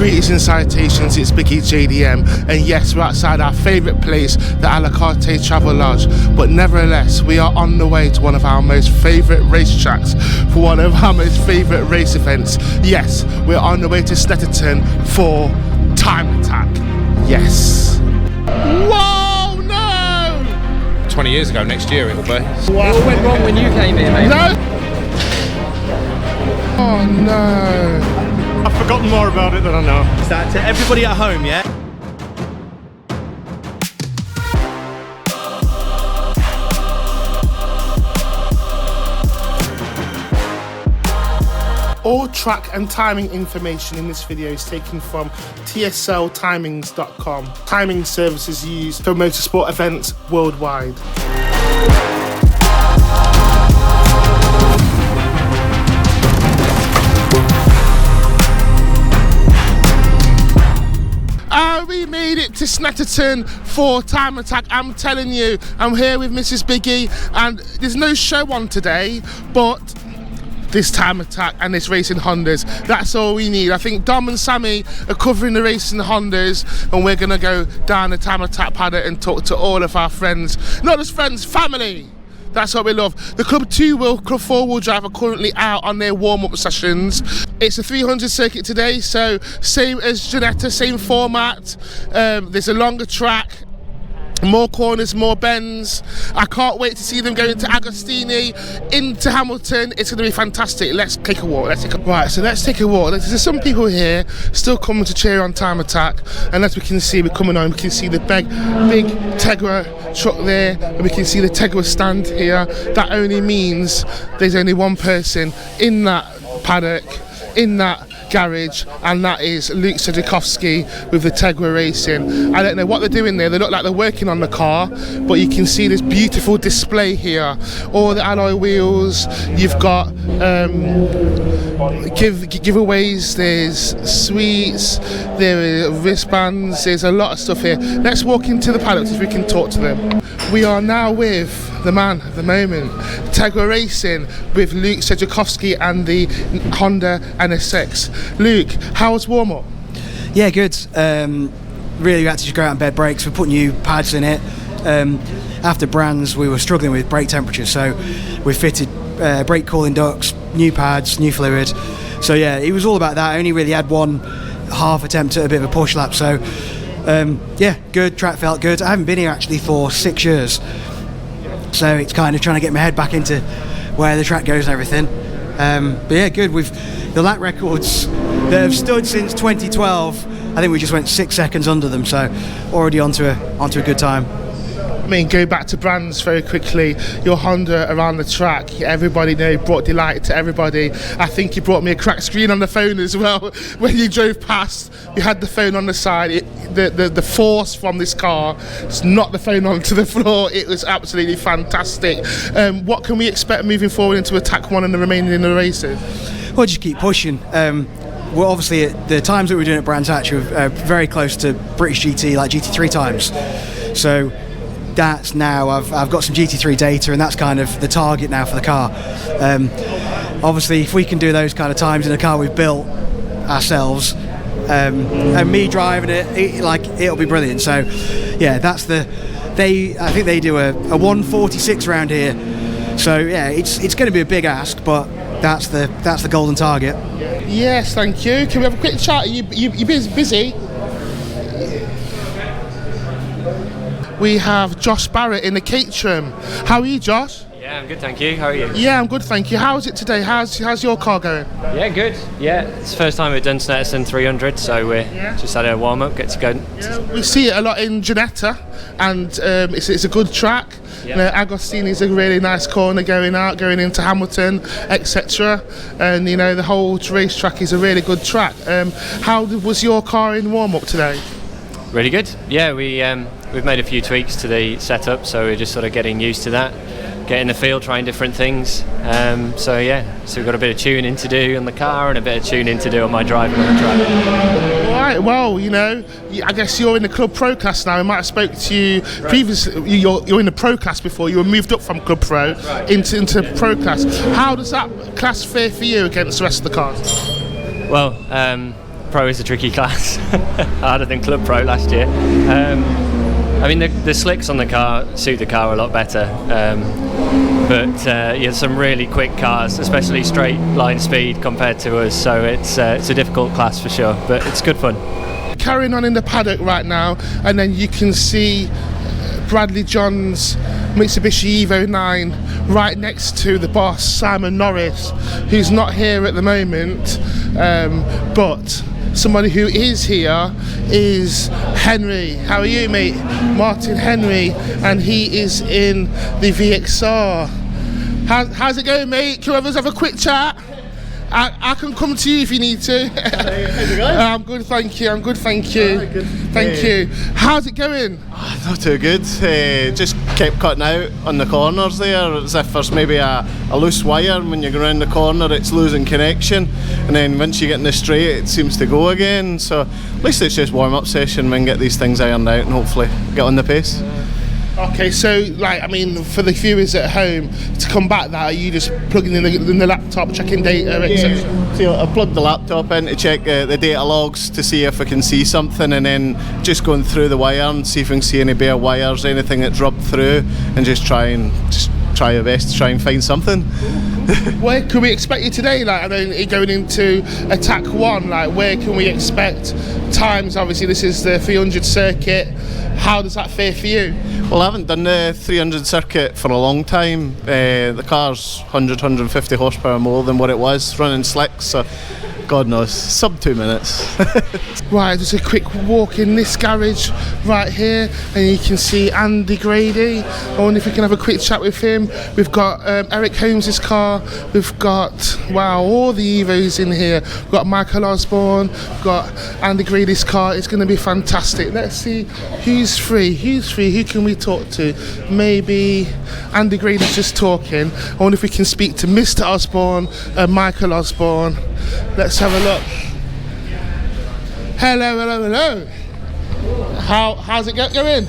Greetings and salutations, it's BiggieJDM, and yes, we're outside our favourite place, the Alicante Travel Lodge, but nevertheless, we are on the way to one of our most favourite racetracks for one of our most favourite race events. Yes, we're on the way to Snetterton for Time Attack. Yes. Whoa, no! 20 years ago, next year it'll be. Wow. What went wrong when you came in, mate? No! Oh no! I've forgotten more about it than I know. Is that to everybody at home, yeah? All track and timing information in this video is taken from tsltimings.com. Timing services used for motorsport events worldwide. We made it to Snetterton for Time Attack. I'm telling you, I'm here with Mrs. Biggie, and there's no show on today, but this Time Attack and this racing Hondas, that's all we need. I think Dom and Sammy are covering the racing Hondas, and we're gonna go down the Time Attack paddock and talk to all of our friends, not just friends, family. That's what we love. The Club 2-wheel, Club 4-wheel drive are currently out on their warm-up sessions. It's a 300 circuit today, so same as Ginetta, same format. There's a longer track, more corners, more bends. I can't wait to see them go into Agostini, into Hamilton. It's going to be fantastic. Let's take a walk. Right, so let's take a walk. There's some people here still coming to cheer on Time Attack, and as we can see, we're coming on. We can see the big Tegra truck there, and we can see the Tegra stand here. That only means there's only one person in that paddock, in that garage, and that is Luke Sedjakowski with the Tegra Racing. I don't know what they're doing there. They look like they're working on the car, but you can see this beautiful display here. All the alloy wheels. You've got giveaways. There's sweets. There are wristbands. There's a lot of stuff here. Let's walk into the paddock if we can talk to them. We are now with the man of the moment, Tegra Racing, with Luke Sedjakowski and the Honda NSX. Luke, how was warm-up? Yeah, good. Really had to just go out on bed brakes. We put new pads in it. After Brands, we were struggling with brake temperature, so we fitted brake cooling ducts, new pads, new fluid. So yeah, it was all about that. I only really had one half attempt at a bit of a push lap, so yeah, good. Track felt good. I haven't been here actually for 6 years, so it's kind of trying to get my head back into where the track goes and everything. But yeah, good. The lap records that have stood since 2012, I think we just went 6 seconds under them, so already onto a good time. I mean, go back to Brands very quickly. Your Honda around the track, everybody brought delight to everybody. I think you brought me a cracked screen on the phone as well. When you drove past, you had the phone on the side. The force from this car, it's not the phone onto the floor. It was absolutely fantastic. What can we expect moving forward into Attack 1 and the remaining in the races? Well, just keep pushing. Well, obviously, the times that we're doing at Brands Hatch are very close to British GT, like GT3 times. So that's now, I've got some GT3 data, and that's kind of the target now for the car. Obviously, if we can do those kind of times in a car we've built ourselves, and me driving it'll be brilliant. So yeah, that's I think they do a 146 round here. So yeah, it's going to be a big ask, but that's the golden target. Yes, thank you. Can we have a quick chat? You busy? We have Josh Barrett in the Caterham. How are you, Josh? Yeah, I'm good, thank you. How are you? Yeah, I'm good, thank you. How is it today? How's your car going? Yeah, good. Yeah, it's the first time we've done Snetterton 300, so we're just had a warm-up, get to go. Yeah, we see it a lot in Ginetta, and it's a good track. Yeah. Agostini is a really nice corner going into Hamilton, etc. And the whole racetrack is a really good track. How was your car in warm-up today? Really good. Yeah, we've made a few tweaks to the setup, so we're just sort of getting used to that, getting in the field, trying different things. So we've got a bit of tuning to do on the car and a bit of tuning to do on my driving on the track. Right, well, I guess you're in the Club Pro class now. I might have spoke to you previously. You're in the Pro class before. You were moved up from Club Pro into Pro class. How does that class fare for you against the rest of the cars? Well, Pro is a tricky class, harder than Club Pro last year. I mean, the slicks on the car suit the car a lot better, but yeah, some really quick cars, especially straight line speed compared to us, so it's a difficult class for sure, but it's good fun. Carrying on in the paddock right now, and then you can see Bradley John's Mitsubishi Evo 9 right next to the boss, Simon Norris, who's not here at the moment, but somebody who is here is Henry. How are you, mate? Martin Henry, and he is in the VXR. How's it going, mate? Can we have a quick chat? I can come to you if you need to. How's it going? I'm good, thank you. I'm good, thank you. Right, good. Thank you. How's it going? Oh, not too good. Just kept cutting out on the corners there, as if there's maybe a loose wire. When you go around the corner, it's losing connection, and then once you get in the straight, it seems to go again. So at least it's just warm-up session. We can get these things ironed out and hopefully get on the pace. Okay, so like, I mean, for the viewers at home, to combat that, are you just plugging in the laptop, checking data, etc.? Yeah. So I plugged the laptop in to check the data logs to see if I can see something, and then just going through the wire and see if we can see any bare wires, anything that's rubbed through, and just try our best to try and find something. Where can we expect you today? Like, I mean, going into Attack 1, like, where can we expect times? Obviously, this is the 300 circuit. How does that fare for you? Well, I haven't done the 300 circuit for a long time. The car's 150 horsepower more than what it was, running slicks, so God knows, sub 2 minutes. Right, just a quick walk in this garage right here, and you can see Andy Grady. I wonder if we can have a quick chat with him. We've got Eric Holmes' car, we've got, wow, all the Evos in here. We've got Michael Osborne, we've got Andy Grady's car. It's going to be fantastic. Let's see who's free, who can we talk to? Maybe Andy Grady's just talking. I wonder if we can speak to Mr. Osborne and Michael Osborne. Let's have a look. Hello. How's it going?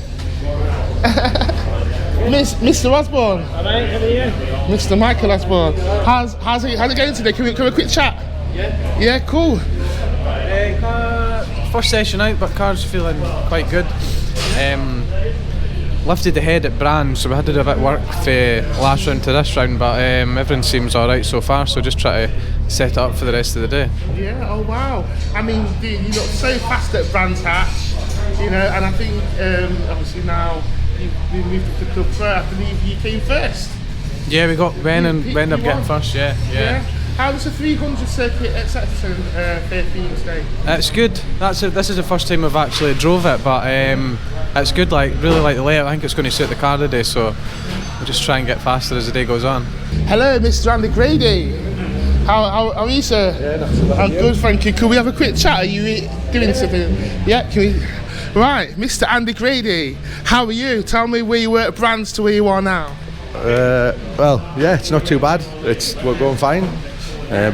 Mr. Osborne. Hi mate, how are you? Mr. Michael Osborne. How's it going today? Can we have a quick chat? Yeah. Yeah, cool. First session out, but car's feeling quite good. Lifted the head at Brand, so we had to do a bit of work for last round to this round, but everything seems alright so far, so just try to set it up for the rest of the day. Yeah, oh wow. I mean, you look so fast at Brands Hatch, you know, and I think obviously now you've moved up to Club Pro. I believe you came first. Yeah, we ended up getting first, yeah. How was the 300 circuit at Snetterton fare for you today? It's good. This is the first time we've actually drove it, but it's good. Like, really like the layout. I think it's going to suit the car today, so we'll just try and get faster as the day goes on. Hello, Mr. Andy Grady. How are you, sir? Yeah, not too bad. I'm good, thank you. Could we have a quick chat? Are you doing something? Yeah, can we? Right, Mr. Andy Grady, how are you? Tell me where you were at Brands to where you are now. Well, yeah, it's not too bad. We're going fine.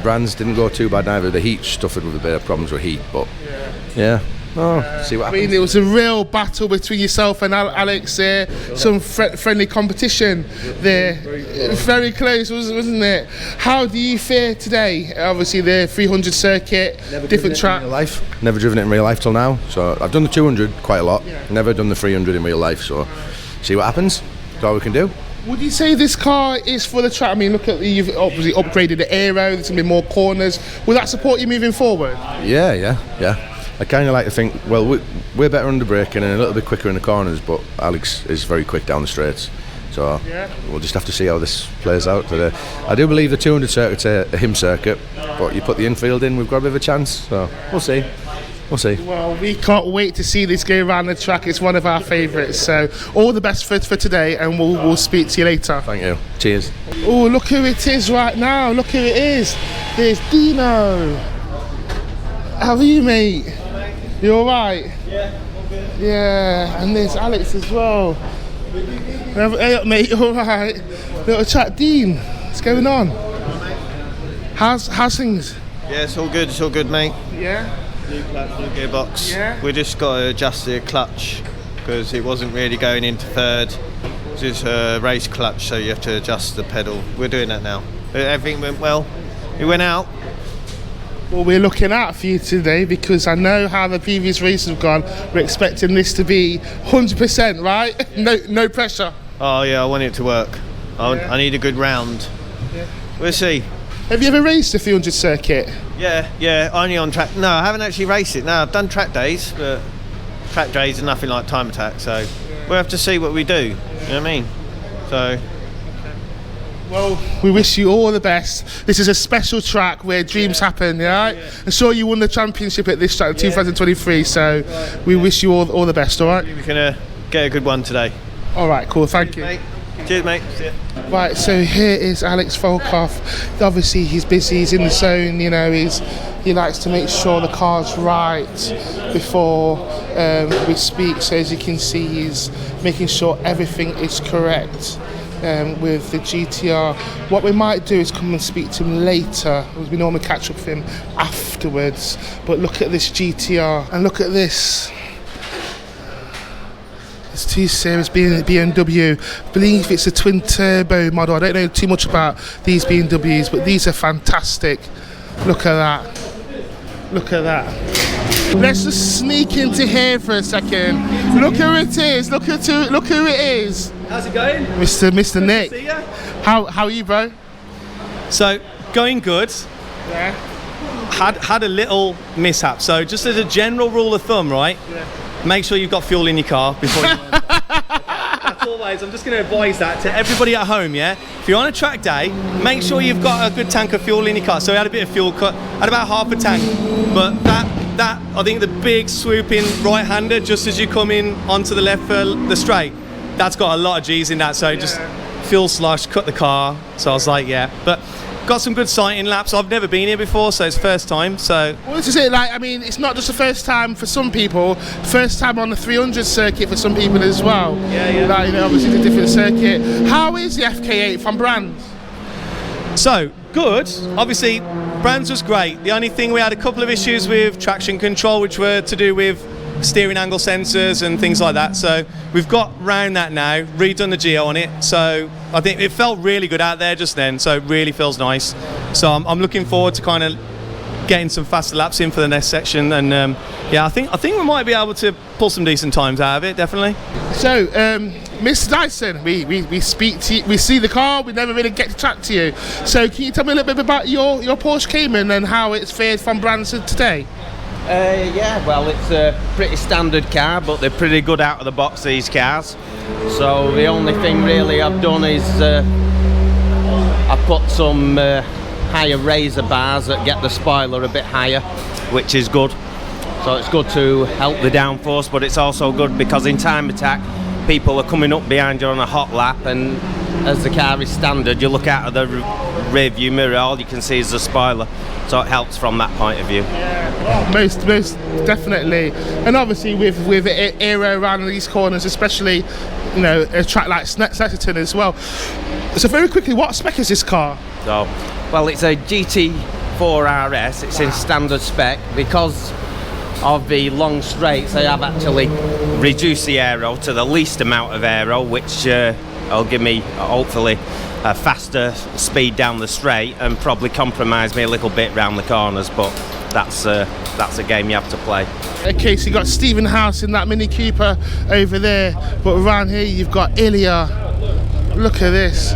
Brands didn't go too bad neither. The heat suffered with a bit of problems with heat, but yeah. See what happens. I mean, it was a real battle between yourself and Alex there. Some friendly competition there. Very close, wasn't it? How do you fare today? Obviously, the 300 circuit, different track. Never driven it in real life till now. So I've done the 200 quite a lot. Never done the 300 in real life. So see what happens. That's all we can do. Would you say this car is for the track? I mean, look at you've obviously upgraded the aero. There's going to be more corners. Will that support you moving forward? Yeah. I kind of like to think, well, we're better under braking and a little bit quicker in the corners, but Alex is very quick down the straights. So we'll just have to see how this plays out today. I do believe the 200 circuit's a him circuit, but you put the infield in, we've got a bit of a chance. So we'll see. Well, we can't wait to see this go around the track. It's one of our favourites. So all the best for today, and we'll speak to you later. Thank you. Cheers. Oh, look who it is right now. Look who it is. There's Dino. How are you, mate? You all right? Yeah, all good. Yeah, and there's Alex as well. Hey up, mate. You all right? Little chat, Dean. What's going on? How's things? Yeah, it's all good, mate. Yeah. New clutch, new gearbox. Yeah. We just got to adjust the clutch because it wasn't really going into third. It's just a race clutch, so you have to adjust the pedal. We're doing that now. Everything went well. We went out, Well, we're looking out for you today because I know how the previous races have gone. We're expecting this to be 100%, right? No pressure. Oh yeah, I want it to work. I need a good round. Yeah. We'll see. Have you ever raced a 300 circuit? Yeah, only on track. No, I haven't actually raced it. No, I've done track days, but track days are nothing like time attack, so we'll have to see what we do. You know what I mean? So. Well, we wish you all the best. This is a special track where dreams happen, right? Yeah. I'm sure you won the championship at this track in 2023, so we wish you all the best, all right? We can get a good one today. All right, cool, thank you. Mate. Cheers, mate. See ya. Right, so here is Alex Volkov. Obviously, he's busy, he's in the zone, you know, he likes to make sure the car's right before we speak. So as you can see, he's making sure everything is correct. With the GTR. What we might do is come and speak to him later, because we normally catch up with him afterwards. But look at this GTR and look at this. It's 2 Series BMW. I believe it's a twin turbo model. I don't know too much about these BMWs, but these are fantastic. Look at that. Look at that. Let's just sneak into here for a second. Look who it is. Look who it is. How's it going? Mr. Nick. See ya. How are you, bro? So, going good. Yeah. Had a little mishap. So, just as a general rule of thumb, right? Yeah. Make sure you've got fuel in your car before you That's always, I'm just going to advise that to everybody at home, yeah? If you're on a track day, make sure you've got a good tank of fuel in your car. So we had a bit of fuel cut, had about half a tank. But that I think the big swooping right-hander just as you come in onto the left for the straight, that's got a lot of G's in that. So just fuel slush, cut the car. So I was like, yeah. But got some good sighting laps. I've never been here before, so it's first time. So well, this is it. Like, I mean, it's not just the first time for some people. First time on the 300 circuit for some people as well. Yeah. Like, you know, obviously it's a different circuit. How is the FK8 from Brands? So good. Obviously, Brands was great. The only thing, we had a couple of issues with traction control, which were to do with steering angle sensors and things like that. So we've got round that now, redone the geo on it. So I think it felt really good out there just then. So it really feels nice. So I'm looking forward to kind of getting some faster laps in for the next section. And yeah, I think we might be able to pull some decent times out of it, definitely. So, Mr. Dyson, we speak to you, we see the car, we never really get to chat to you. So can you tell me a little bit about your Porsche Cayman and how it's fared from Brands today? Yeah, well, it's a pretty standard car, but they're pretty good out of the box, these cars. So the only thing really I've done is I've put some higher razor bars that get the spoiler a bit higher, which is good. So it's good to help the downforce, but it's also good because in time attack, people are coming up behind you on a hot lap, and as the car is standard, you look out of the rear view mirror, all you can see is the spoiler. So it helps from that point of view. Yeah, most definitely. And obviously with aero around these corners, especially, you know, a track like Snetterton as well. So very quickly, what spec is this car? So, well, it's a GT4 RS. It's in standard spec. Because of the long straights, they have actually reduced the aero to the least amount of aero, which will give me, hopefully, a faster speed down the straight and probably compromise me a little bit round the corners, but that's a game you have to play. Okay, so you've got Stephen House in that Mini Cooper over there, but around here you've got Ilya. Look at this.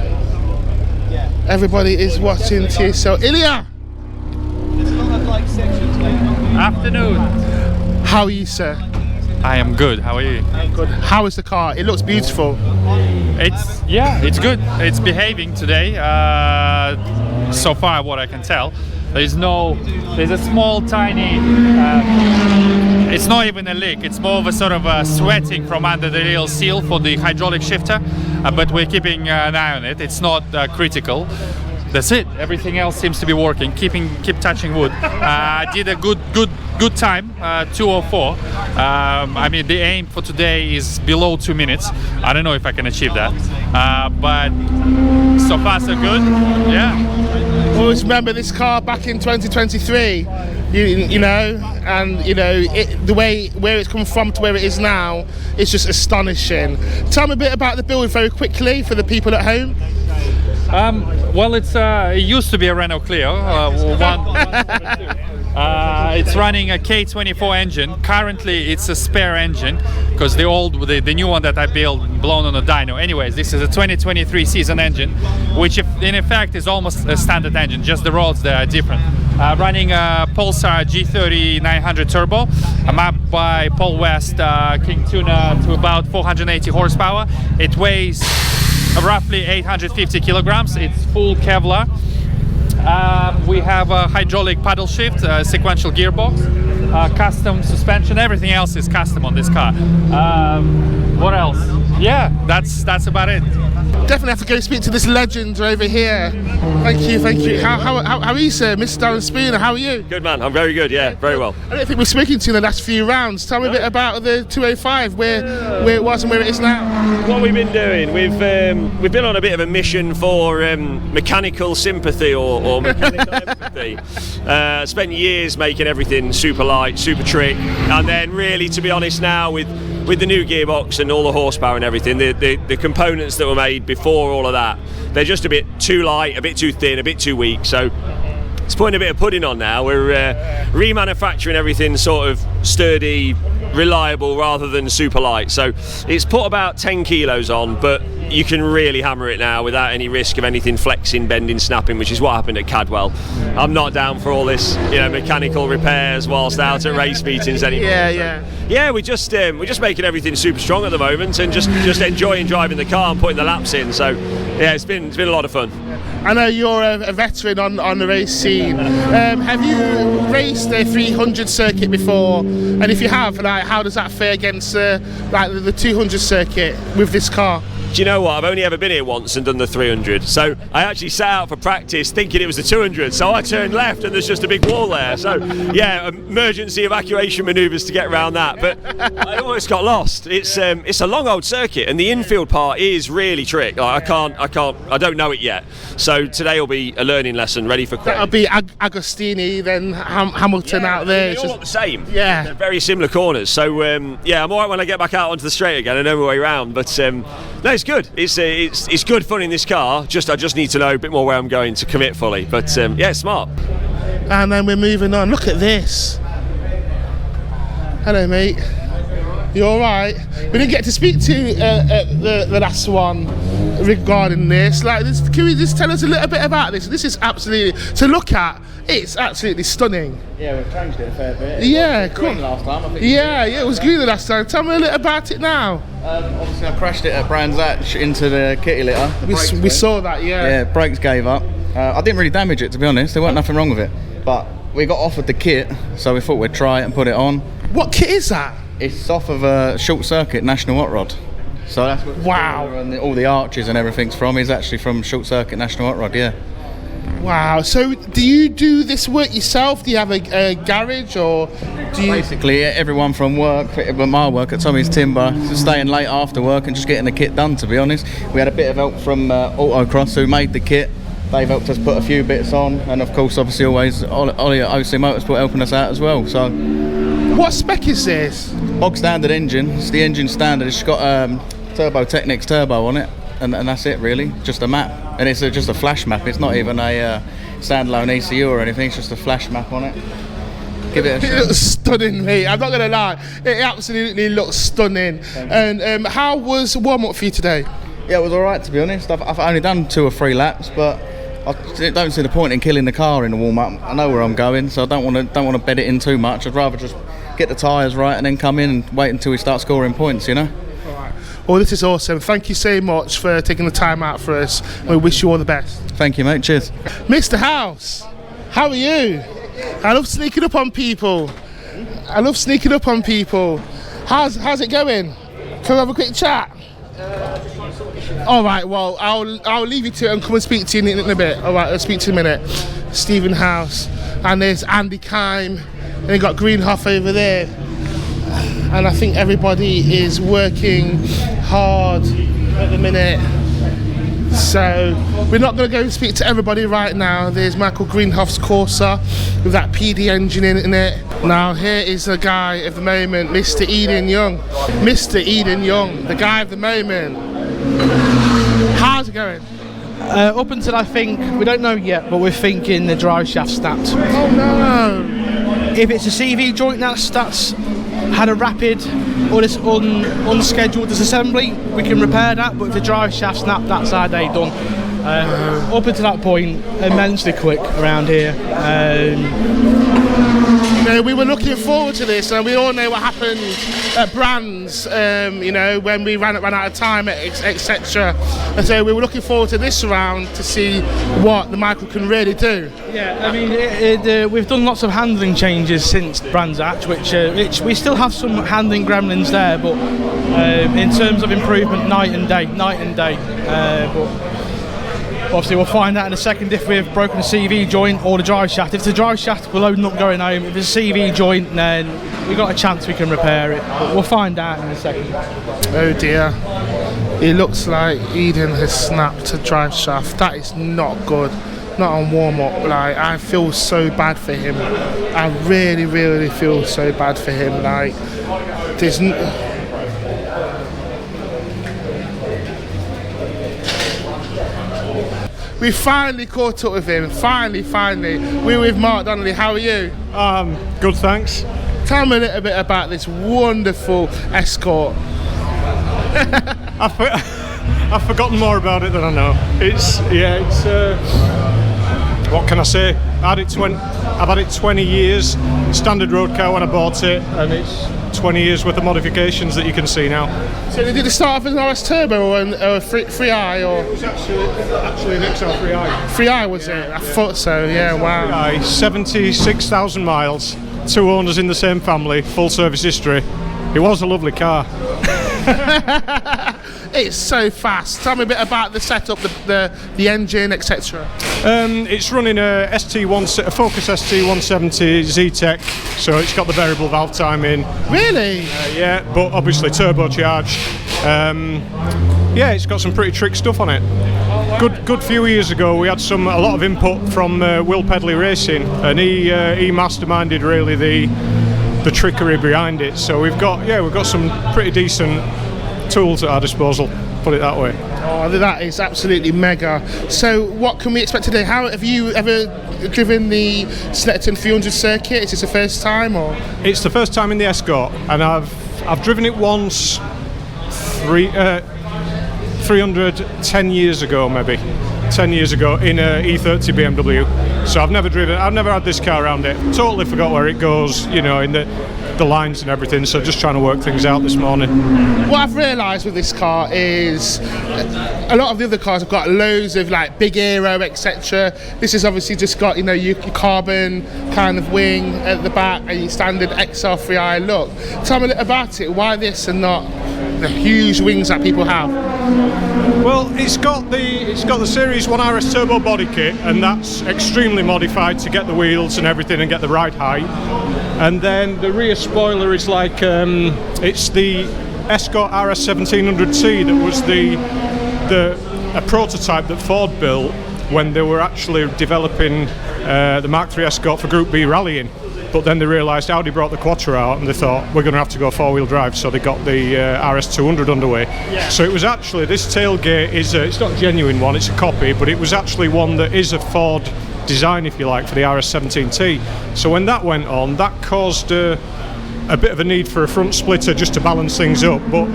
Everybody is watching too. So Ilya! Afternoon. How are you, sir? I am good. How are you? Good. How is the car? It looks beautiful. It's good. It's behaving today. So far, what I can tell, there's a small, tiny. It's not even a leak. It's more of a sort of a sweating from under the real seal for the hydraulic shifter, but we're keeping an eye on it. It's not critical. That's it. Everything else seems to be working. Keep touching wood. I did a good time, 2:04. I mean, the aim for today is below 2 minutes. I don't know if I can achieve that, but so far so good. Yeah. Always remember this car back in 2023. You know, and you know the way where it's come from to where it is now. It's just astonishing. Tell me a bit about the build very quickly for the people at home. Well, it used to be a Renault Clio, It's running a K24 engine. Currently, it's a spare engine because the new one that I built blown on a dyno. Anyways, this is a 2023 season engine, which in effect is almost a standard engine. Just the rods that are different. Running a Pulsar G30 900 turbo, mapped by Paul West King Tuna to about 480 horsepower. It weighs roughly 850 kilograms. It's full Kevlar. We have a hydraulic paddle shift, sequential gearbox, custom suspension. Everything else is custom on this car. What else? Yeah, that's about it. Definitely have to go speak to this legend over here. Thank you. How are you, sir? Mr. Darren Spooner, how are you? Good, man. I'm very good, yeah, very well. I don't think we've spoken to you in the last few rounds. Tell me a bit about the 205, where it was and where it is now. What we've been doing, we've been on a bit of a mission for mechanical sympathy or mechanical empathy. Spent years making everything super light, super trick, and then really, to be honest now, with the new gearbox and all the horsepower and everything, the components that were made before all of that, they're just a bit too light, a bit too thin, a bit too weak. So it's putting a bit of pudding on now. We're remanufacturing everything sort of sturdy, reliable rather than super light. So it's put about 10 kilos on, but you can really hammer it now without any risk of anything flexing, bending, snapping, which is what happened at Cadwell. I'm not down for all this, mechanical repairs whilst out at race meetings anymore. Yeah, we're just making everything super strong at the moment and just enjoying driving the car and putting the laps in. So yeah, it's been a lot of fun. I know you're a veteran on the race scene. Have you raced the 300 circuit before? And if you have, how does that fare against the 200 circuit with this car? Do you know what? I've only ever been here once and done the 300. So I actually set out for practice thinking it was the 200. So I turned left and there's just a big wall there. So yeah, emergency evacuation manoeuvres to get around that. But I almost got lost. It's a long old circuit and the infield part is really trick. Like, I don't know it yet. So today will be a learning lesson, ready for crash. That'll be Agostini, then Hamilton out there. They're all the same. Yeah. They're very similar corners. So yeah, I'm alright when I get back out onto the straight again and know my way around. But no, it's good. It's good fun in this car. I just need to know a bit more where I'm going to commit fully. But yeah, it's smart. And then we're moving on. Look at this. Hello, mate. You all right? We didn't get to speak to the last one regarding this. Can you just tell us a little bit about this? This is absolutely to look at. It's absolutely stunning. Yeah, we've changed it a fair bit. Yeah, it was green last time. I think it was green the last time. Tell me a little about it now. Obviously, I crashed it at Brands Hatch into the kitty litter. We saw that, yeah. Yeah, brakes gave up. I didn't really damage it, to be honest. There wasn't nothing wrong with it. But we got offered the kit, so we thought we'd try it and put it on. What kit is that? It's off of a short circuit National Hot Rod. So that's what and all the arches and everything's from is actually from short circuit National Hot Rod, yeah. Wow, so do you do this work yourself? Do you have a garage or do you... Basically, everyone from work, but my work at Tommy's Timber, staying late after work and just getting the kit done, to be honest. We had a bit of help from Autocross who made the kit. They've helped us put a few bits on, and of course, obviously, always Ollie at OC Motorsport helping us out as well. So, what spec is this? Bog standard engine. It's the engine standard. It's got Turbo Technics turbo on it, and that's it really. Just a map, and it's just a flash map. It's not even a standalone ECU or anything. It's just a flash map on it. Give it a shot. It looks stunning, mate. I'm not gonna lie. It absolutely looks stunning. And how was warm up for you today? Yeah, it was all right, to be honest. I've only done 2 or 3 laps, but I don't see the point in killing the car in the warm-up. I know where I'm going, so I don't want to bed it in too much. I'd rather just get the tyres right and then come in and wait until we start scoring points, you know? All right. Well, this is awesome. Thank you so much for taking the time out for us. We wish you all the best. Thank you, mate. Cheers. Mr. House, how are you? I love sneaking up on people. How's it going? Can we have a quick chat? All right, well, I'll leave you to it and come and speak to you in a bit. All right, I'll speak to you in a minute. Stephen House, and there's Andy Kime, and you got Greenhoff over there. And I think everybody is working hard at the minute. So we're not going to go and speak to everybody right now. There's Michael Greenhoff's Corsa with that PD engine in it. Now here is the guy of the moment, Mr. Eden Young. Mr. Eden Young, the guy of the moment. How's it going? Up until I think, we don't know yet, but we're thinking the drive shaft snapped. Oh no! if it's a CV joint that's had a rapid or it's unscheduled disassembly, we can repair that. But if the drive shaft snapped, that's our day done. Up until that point, immensely quick around here. We were looking forward to this, and we all know what happened at Brands, when we ran out of time, etc. And so we were looking forward to this round to see what the Michael can really do. Yeah, I mean, we've done lots of handling changes since Brands Hatch, which we still have some handling gremlins there, but in terms of improvement, night and day. But obviously we'll find out in a second if we've broken a CV joint or the drive shaft. If it's a drive shaft, we're loading up going home. If it's a CV joint, then we've got a chance we can repair it. But we'll find out in a second. Oh dear. It looks like Eden has snapped a drive shaft. That is not good. Not on warm-up. Like, I feel so bad for him. I really, really feel so bad for him. Like, there's we finally caught up with him. Finally. We're with Mark Donnelly. How are you? Good, thanks. Tell me a little bit about this wonderful Escort. I've forgotten more about it than I know. It's what can I say? I've had it 20 years, standard road car when I bought it, and it's 20 years worth of modifications that you can see now. So did it start off as an RS Turbo or a 3i? Or? It was actually an XR 3i. 3i was it? I thought so, yeah, wow. 3i, 76,000 miles, 2 owners in the same family, full service history. It was a lovely car. It's so fast. Tell me a bit about the setup, the engine, etc. It's running a Focus ST170 Z-Tech, so it's got the variable valve timing. Really? Yeah, but obviously turbocharged. It's got some pretty trick stuff on it. Good few years ago, we had a lot of input from Will Pedley Racing, and he masterminded really the trickery behind it. So we've got some pretty decent tools at our disposal, put it that way. Oh, that is absolutely mega. So what can we expect today? How have you ever driven the Snetterton 300 circuit? Is this the first time, or? It's the first time in the Escort, and I've driven it once 310 years ago, maybe 10 years ago, in a E30 BMW. So I've never had this car around it. Totally forgot where it goes, in the lines and everything, so just trying to work things out this morning. What I've realised with this car is a lot of the other cars have got loads of like big aero, etc. This has obviously just got your carbon kind of wing at the back and your standard XR 3i look. Tell me a little about it. Why this and not the huge wings that people have? Well, it's got the Series 1 RS Turbo body kit, and that's extremely modified to get the wheels and everything and get the ride height. And then the rear spoiler is like it's the Escort RS 1700T that was a prototype that Ford built when they were actually developing the Mark III Escort for Group B rallying. But then they realised Audi brought the Quattro out, and they thought we're going to have to go 4-wheel drive, so they got the RS 200 underway. Yeah. So it was actually, this tailgate it's not a genuine one, it's a copy, but it was actually one that is a Ford design, if you like, for the RS 17T. So when that went on, that caused a bit of a need for a front splitter just to balance things up. But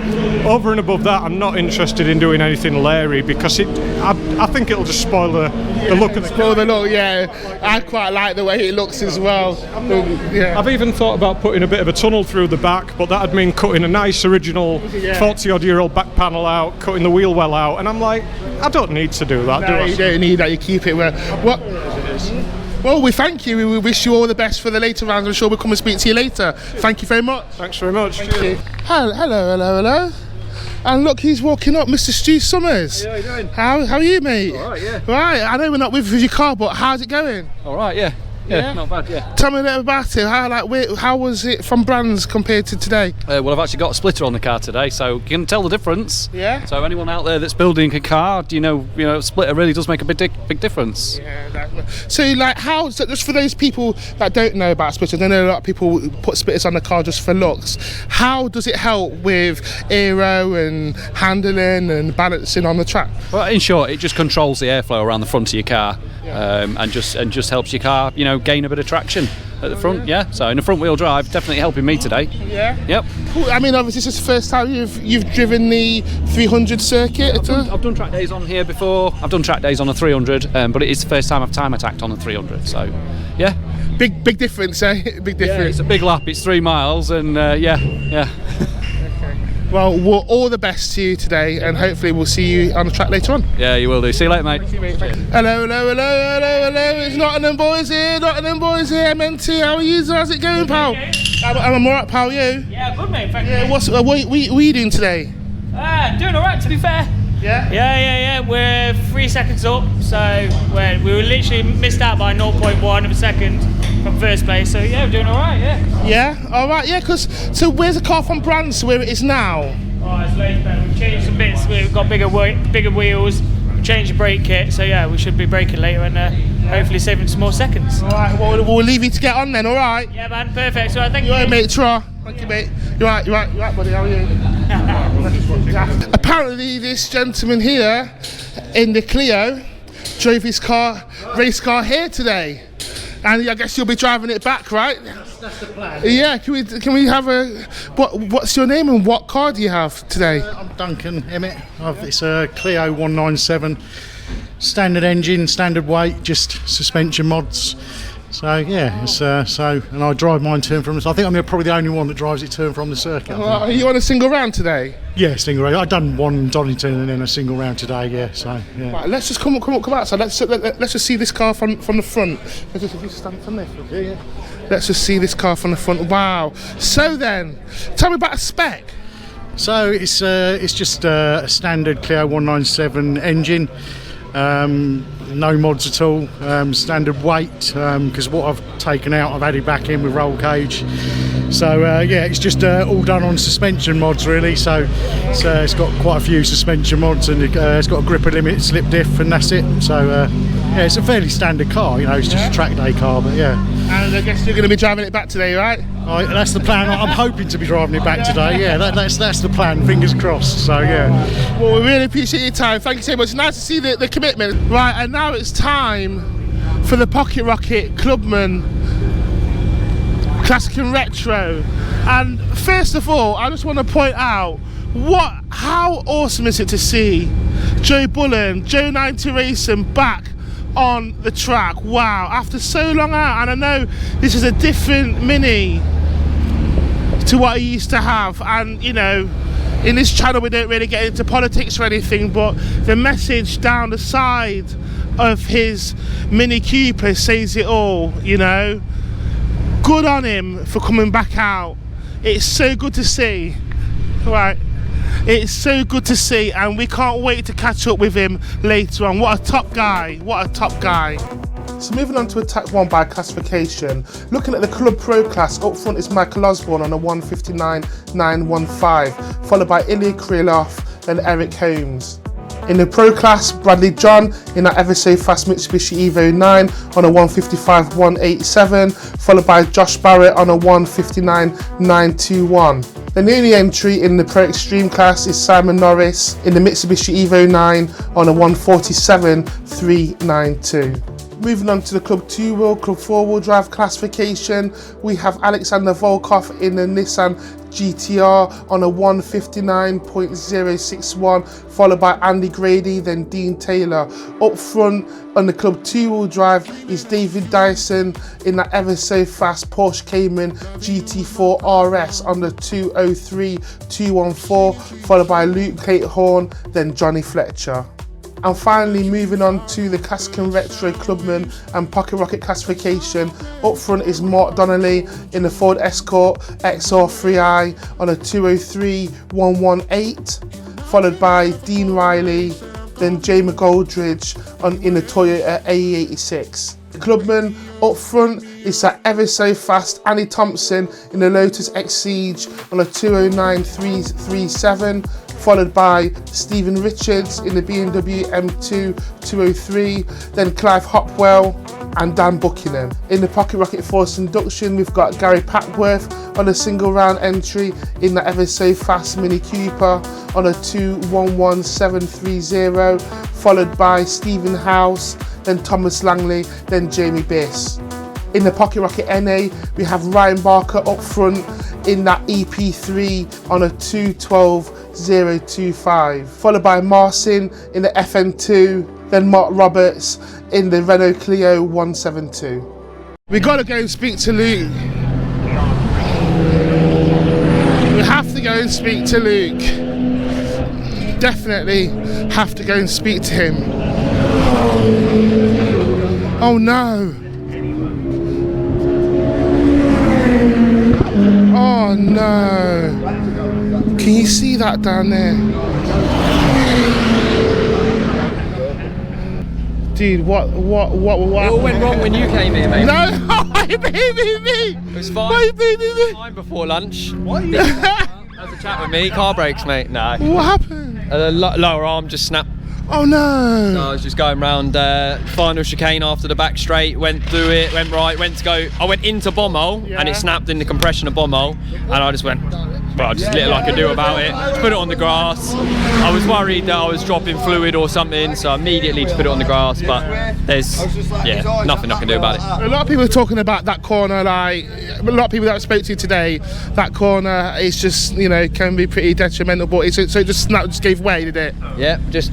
over and above that, I'm not interested in doing anything Larry, because I think it'll just spoil the look of the car. Spoil the look, yeah. I quite like the way it looks as well. Yeah. I've even thought about putting a bit of a tunnel through the back, but that'd mean cutting a nice original 40-odd-year-old back panel out, cutting the wheel well out, and I'm like, I don't need to do that, do I? You don't need that, you keep it well. Well, we thank you. We wish you all the best for the later rounds. I'm sure we'll come and speak to you later. Thank you very much. Thanks very much. Thank you. Hello. And look, he's walking up, Mr. Stu Summers. How are you doing? How are you, mate? All right, yeah. Right, I know we're not with your car, but how's it going? All right, yeah. Yeah, not bad, yeah. Tell me a little about it. How was it from Brands compared to today? Well, I've actually got a splitter on the car today, so you can tell the difference. Yeah. So anyone out there that's building a car, a splitter really does make a big difference. Yeah. So just for those people that don't know about splitters, I know a lot of people put splitters on the car just for looks. How does it help with aero and handling and balancing on the track? Well, in short, it just controls the airflow around the front of your car, and just helps your car, gain a bit of traction at the front. Yeah, so in the front wheel drive, definitely helping me today. Yeah. Yep. Cool. I mean, obviously, this is the first time you've driven the 300 circuit. I've done track days on here before. I've done track days on a 300, but it is the first time I've time attacked on a 300. So, yeah. Big difference, eh? Big difference. Yeah, it's a big lap. It's 3 miles, and yeah. Well, all the best to you today, and hopefully we'll see you on the track later on. Yeah, you will do. See you later, mate. Hello. It's Nottingham boys here. MNT. How are you? How's it going, pal? I'm alright, pal. You? Yeah, good, mate. Thank you. What are you doing today? Doing alright, to be fair. Yeah? Yeah. We're 3 seconds up, so we were literally missed out by 0.1 of a second from first place. So yeah, we're doing alright. Yeah. Yeah. Alright. Yeah. So where's the car from Brands to where it is now? Oh, it's loads better. We've changed some bits. We've got bigger wheels. We've changed the brake kit. So yeah, we should be braking later and hopefully saving some more seconds. Alright. Well, we'll leave you to get on then. Alright. Yeah, man. Perfect. So thank you. Alright, mate. Tra. Thank you, mate. You're right, buddy. How are you? Apparently, this gentleman here in the Clio drove his race car here today, and I guess you'll be driving it back, right? That's the plan. Yeah. Can we have what's your name and what car do you have today? I'm Duncan Emmett. It's a Clio 197, standard engine, standard weight, just suspension mods. So yeah, it's and I drive mine to and from. I think I'm probably the only one that drives it to and from the circuit. Are you on a single round today? Yeah, single round. I've done one in Donington and then a single round today. Yeah, so yeah. Right, let's just come outside. Let's just see this car from the front. Let's just stand from there. Yeah. Let's just see this car from the front. Wow. So then, tell me about a spec. So it's just a standard Clio 197 engine. No mods at all, standard weight, because what I've taken out I've added back in with roll cage. So yeah, it's just all done on suspension mods really. So it's got quite a few suspension mods, and it's got a gripper limit, slip diff, and that's it. So yeah, it's a fairly standard car, it's just a track day car, but yeah. And I guess you're going to be driving it back today, right? That's the plan. I'm hoping to be driving it back today. Yeah, that's the plan. Fingers crossed. So yeah. Well, we really appreciate your time. Thank you so much. Nice to see the commitment. Right, and now it's time for the Pocket Rocket Clubman Classic and Retro. And first of all, I just want to point out how awesome is it to see Joe Bullen, Joe 90 Racing back on the track. Wow, after so long out, and I know this is a different Mini to what he used to have, and in this channel we don't really get into politics or anything, but the message down the side of his Mini Cooper says it all. Good on him for coming back out. It's so good to see. Right, it's so good to see, and we can't wait to catch up with him later on. What a top guy, So moving on to Attack 1 by classification, looking at the Club Pro class, up front is Michael Osborne on a 159.915, followed by Ilya Krylov and Eric Holmes. In the Pro class, Bradley John in that ever so fast Mitsubishi Evo 9 on a 155.187, followed by Josh Barrett on a 159.921. The newly entry in the Pro Extreme class is Simon Norris in the Mitsubishi Evo 9 on a 147.392. Moving on to the Club 2-wheel, Club 4-wheel drive classification, we have Alexander Volkov in the Nissan GTR on a 159.061, followed by Andy Grady, then Dean Taylor. Up front on the Club 2-wheel drive is David Dyson in that ever so fast Porsche Cayman GT4 RS on the 203.214, followed by Luke Clayton, then Johnny Fletcher. And finally, moving on to the Classic and Retro Clubman and Pocket Rocket classification, up front is Mark Donnelly in the Ford Escort XR3i on a 203.118, followed by Dean Riley, then Jay McGoldridge in the Toyota AE86. The Clubman up front is that ever so fast Annie Thompson in the Lotus Exige on a 209.337, followed by Stephen Richards in the BMW M2 203, then Clive Hopwell and Dan Buckingham. In the Pocket Rocket Force induction, we've got Gary Packworth on a single round entry in the ever so fast Mini Cooper on a 211.730, followed by Stephen House, then Thomas Langley, then Jamie Biss. in the Pocket Rocket NA, we have Ryan Barker up front in that EP3 on a 212.025, followed by Marcin in the FN2, then Mark Roberts in the Renault Clio 172. We gotta go and speak to Luke. We have to go and speak to Luke. Definitely have to go and speak to him. Oh no. Oh no. Can you see that down there? Dude, what? It all went wrong when you came here, mate. No, why you beaming me? It was fine. Why you beaming me? Fine before lunch. What? Have a chat with me. Car brakes, mate. No. What happened? The lower arm just snapped. Oh no! So I was just going round final chicane after the back straight, went through it, went right, went to go. I went into bomb-hole and it snapped in the compression of bomb-hole, and I just went. Well, just little I could do about it. Just put it on the grass. I was worried that I was dropping fluid or something, so I immediately just put it on the grass. But there's nothing I can do about it. A lot of people are talking about that corner. Like a lot of people that I spoke to today, that corner is just can be pretty detrimental. But so it just gave way, did it? Yeah, just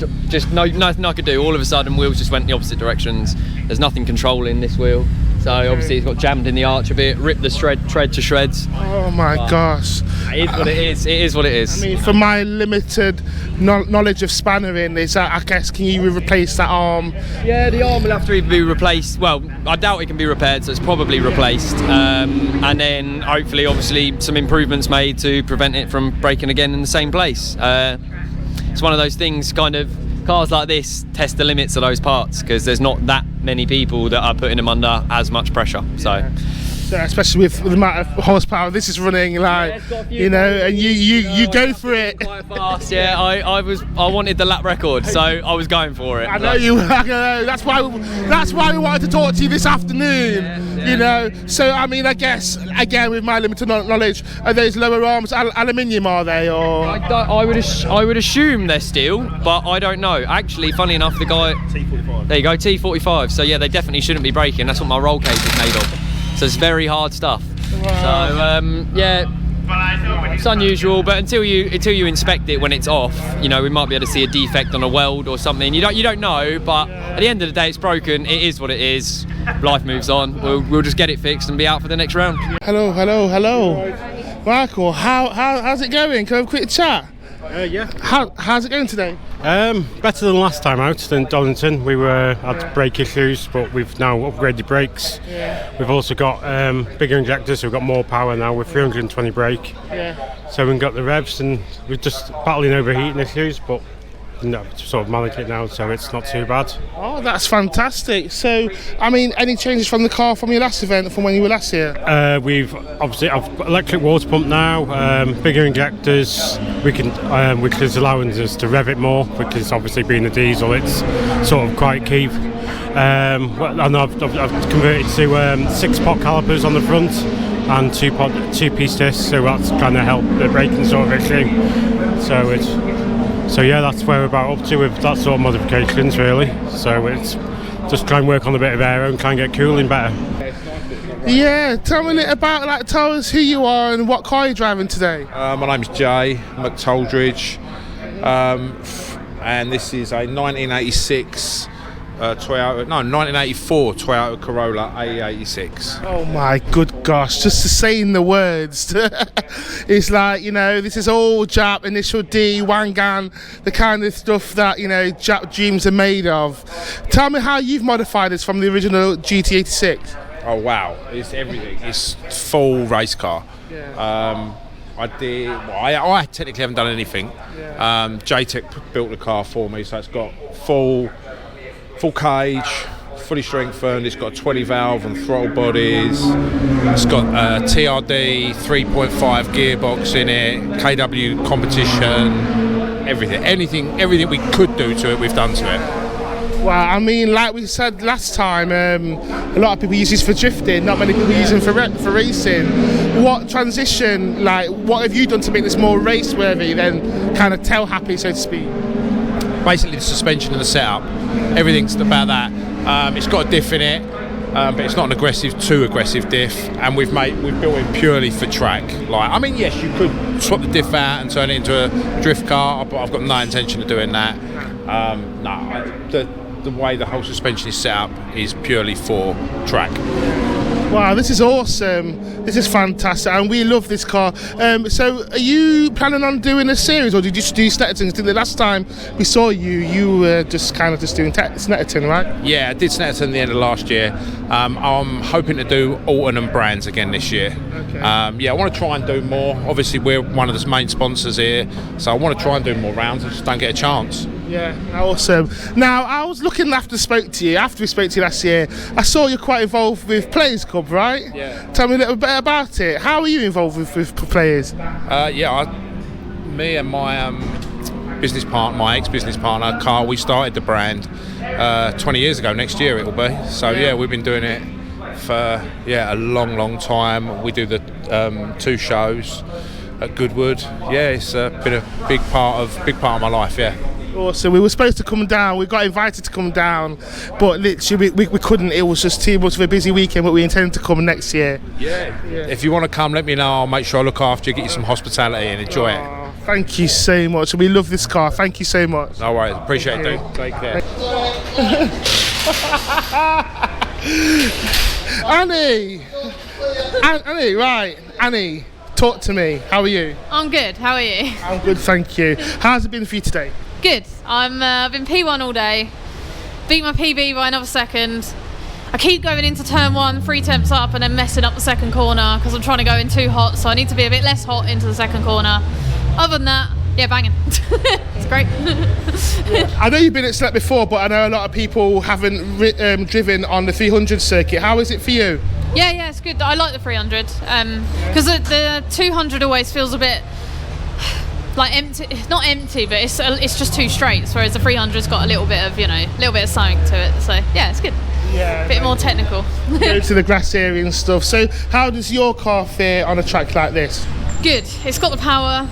nothing I could do. All of a sudden, wheels just went in the opposite directions. There's nothing controlling this wheel. So obviously it's got jammed in the arch a bit, ripped the tread to shreds. Oh my gosh. It is what it is. It is what it is. I mean, from my limited knowledge of spannering, is that, I guess, can you replace that arm? Yeah, the arm will have to either be replaced. Well, I doubt it can be repaired, so it's probably replaced. And then hopefully, obviously, some improvements made to prevent it from breaking again in the same place. It's one of those things, kind of. Cars like this test the limits of those parts because there's not that many people that are putting them under as much pressure. So especially with the amount of horsepower this is running, like and you go for it. Quite fast, yeah. I wanted the lap record, so I was going for it. I know you. That's why we wanted to talk to you this afternoon. So I mean, I guess again with my limited knowledge, are those lower arms aluminium? Are they or? I would assume they're steel, but I don't know. Actually, funny enough, the guy. T45. There you go, T45. So yeah, they definitely shouldn't be breaking. That's what my roll cage is made of. So it's very hard stuff. Wow. So yeah, it's unusual. But until you inspect it when it's off, we might be able to see a defect on a weld or something. You don't know. But at the end of the day, it's broken. It is what it is. Life moves on. We'll just get it fixed and be out for the next round. Hello. Michael, how's it going? Can I have a quick chat? Yeah. How's it going today? Better than last time out than Donington. We had brake issues, but we've now upgraded brakes. Yeah. We've also got bigger injectors, so we've got more power now with 320 brake. Yeah. So we've got the revs, and we're just battling overheating issues, but sort of manage it now, so it's not too bad. Oh, that's fantastic. So, I mean, any changes from the car from your last event, from when you were last here? I've electric water pump now, bigger injectors. Which is allowing us to rev it more, because obviously being a diesel, it's sort of quite key. And I've converted to 6-pot calipers on the front and 2-piece discs, so that's kind of helped the braking sort of issue. So yeah, that's where we're about up to with that sort of modifications, really. So it's just try and work on a bit of aero and try and get cooling better. Yeah, tell me a little about, tell us who you are and what car you're driving today. My name's Jay McToldridge, and this is a 1984 Toyota Corolla A86. Oh my good gosh, just to saying the words, it's like, this is all Jap, initial D, Wangan, the kind of stuff that, Jap dreams are made of. Tell me how you've modified this from the original GT86. Oh wow, it's everything. It's full race car. Yeah. I technically haven't done anything. Yeah. JTEC built the car for me, so it's got full cage, fully strengthened. It's got 20 valve and throttle bodies. It's got TRD 3.5 gearbox in it, KW competition, everything we could do to it, we've done to it. Well, I mean, like we said last time, a lot of people use this for drifting, not many people use them for racing. What transition, what have you done to make this more race-worthy than kind of tail-happy, so to speak? Basically the suspension and the setup, everything's about that. It's got a diff in it, but it's not an too aggressive diff, and we've built it purely for track. Like, I mean, yes, you could swap the diff out and turn it into a drift car, but I've got no intention of doing that. The way the whole suspension is set up is purely for track. Wow, this is awesome. This is fantastic, and we love this car. So are you planning on doing a series, or did you just do Snetterton? The last time we saw you were just doing Snetterton, right? Yeah, I did Snetterton the end of last year. I'm hoping to do Alton and Brands again this year. Okay. I want to try and do more. Obviously, we're one of the main sponsors here, so I want to try and do more rounds. I just don't get a chance. Yeah, awesome. Now, I was looking after we spoke to you last year. I saw you're quite involved with Players Club, right? Yeah. Tell me a little bit about it. How are you involved with Players? Me and my business partner, my ex-business partner, Carl, we started the brand 20 years ago. Next year it will be. So we've been doing it for a long time. We do the 2 shows at Goodwood. Yeah, it's been a big part of my life. Yeah. Awesome. We were supposed to come down. We got invited to come down, but literally we couldn't. It was just too much of a busy weekend. But we intend to come next year. Yeah. If you want to come, let me know. I'll make sure I look after you, get you some hospitality, and enjoy it. Thank you so much. We love this car. Thank you so much. No worries. Appreciate it, dude. Take care. Annie, right? Annie, talk to me. How are you? I'm good. How are you? I'm good, thank you. How's it been for you today? Good. I've been P1 all day. Beat my PB by another second. I keep going into turn 1, 3 temps up, and then messing up the second corner because I'm trying to go in too hot, so I need to be a bit less hot into the second corner. Other than that, banging. It's great. I know you've been at Slet before, but I know a lot of people haven't driven on the 300 circuit. How is it for you? Yeah, it's good. I like the 300 because the 200 always feels a bit like empty. Not empty, but it's just 2 straights. Whereas the 300's got a little bit of something to it. So yeah, it's good. Yeah, a bit more technical. Go to the grass area and stuff. So how does your car fare on a track like this? Good. It's got the power.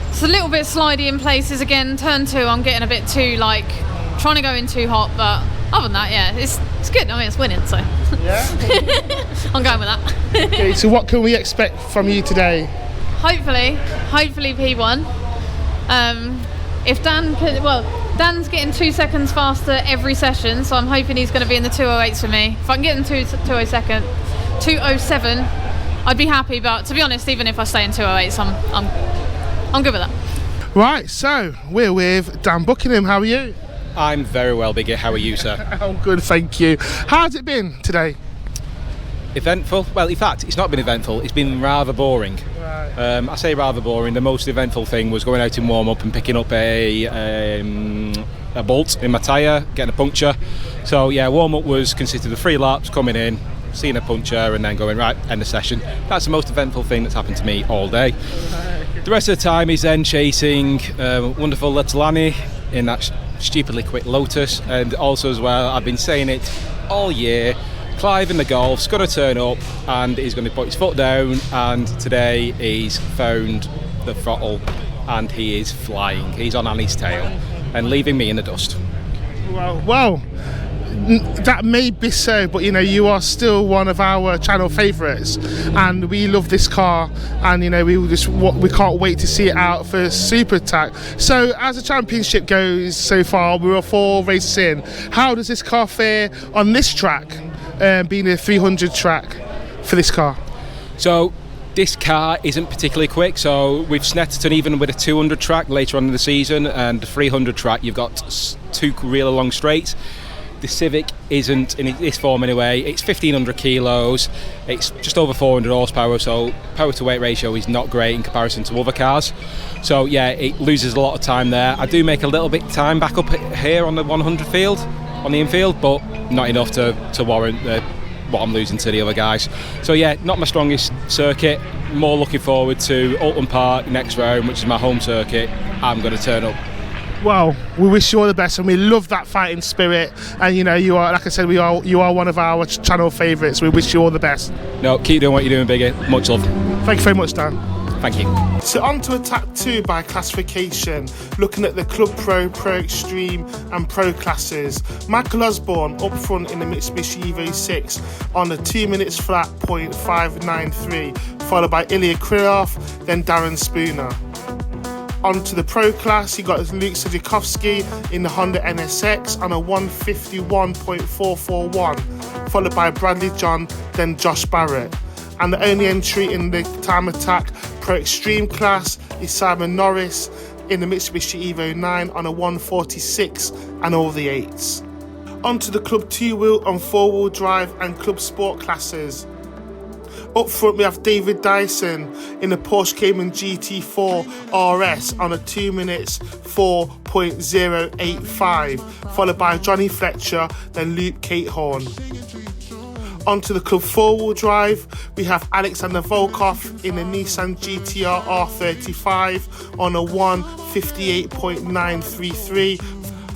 It's a little bit slidey in places again. Turn 2, I'm getting a bit too trying to go in too hot, but other than that, it's good. I mean, it's winning, so I'm going with that. Okay, so what can we expect from you today? Hopefully P1. If Dan can, Dan's getting 2 seconds faster every session, so I'm hoping he's going to be in the 208s for me. If I can get in 207, I'd be happy. But to be honest, even if I stay in 208s, I'm good with that. Right, so we're with Dan Buckingham. How are you? I'm very well, Biggie. How are you, sir? I'm good, thank you. How's it been today? Eventful? Well, in fact, it's not been eventful. It's been rather boring. Right. I say rather boring. The most eventful thing was going out in warm-up and picking up a bolt in my tyre, getting a puncture. So yeah, warm-up was consisted of 3 laps, coming in, seeing a puncture, and then going right, end the session. That's the most eventful thing that's happened to me all day. The rest of the time is then chasing wonderful little Annie in that stupidly quick Lotus, and also as well, I've been saying it all year, Clive in the Golf's going to turn up and he's going to put his foot down, and today he's found the throttle and he is flying. He's on Annie's tail and leaving me in the dust. Well, that may be so, but you are still one of our channel favourites, and we love this car, and we can't wait to see it out for Super Attack. So as the championship goes so far, we're 4 races in. How does this car fare on this track, being a 300 track for this car? So this car isn't particularly quick, so with Snetterton, even with a 200 track later on in the season and the 300 track, you've got 2 really long straights. The Civic isn't in this form anyway. It's 1,500 kilos, it's just over 400 horsepower, so power to weight ratio is not great in comparison to other cars. So yeah, it loses a lot of time there. I do make a little bit of time back up here on the 100 field, on the infield, but not enough to warrant what I'm losing to the other guys. So yeah, not my strongest circuit. More looking forward to Alton Park next round, which is my home circuit. I'm going to turn up. Well, we wish you all the best, and we love that fighting spirit. And you are, like I said, you are one of our channel favourites. We wish you all the best. No, keep doing what you're doing, Biggie. Much love. Thank you very much, Dan. Thank you. So on to attack 2 by classification, looking at the Club Pro, Pro Extreme and Pro classes. Michael Osborne up front in the Mitsubishi Evo 6 on a 2 minutes flat .593, followed by Ilya Krylov, then Darren Spooner. On to the Pro class, you got Luke Szyjakowski in the Honda NSX on a 151.441, followed by Bradley John, then Josh Barrett. And the only entry in the Time Attack Pro Extreme class is Simon Norris in the Mitsubishi Evo 9 on a 146 and all the 8s. On to the Club 2-wheel and 4-wheel drive and Club Sport classes. Up front we have David Dyson in the Porsche Cayman GT4 RS on a 2 minutes 4.085, followed by Johnny Fletcher, then Luke Catehorn. Onto the Club 4-wheel drive, we have Alexander Volkov in the Nissan GTR R35 on a 158.933,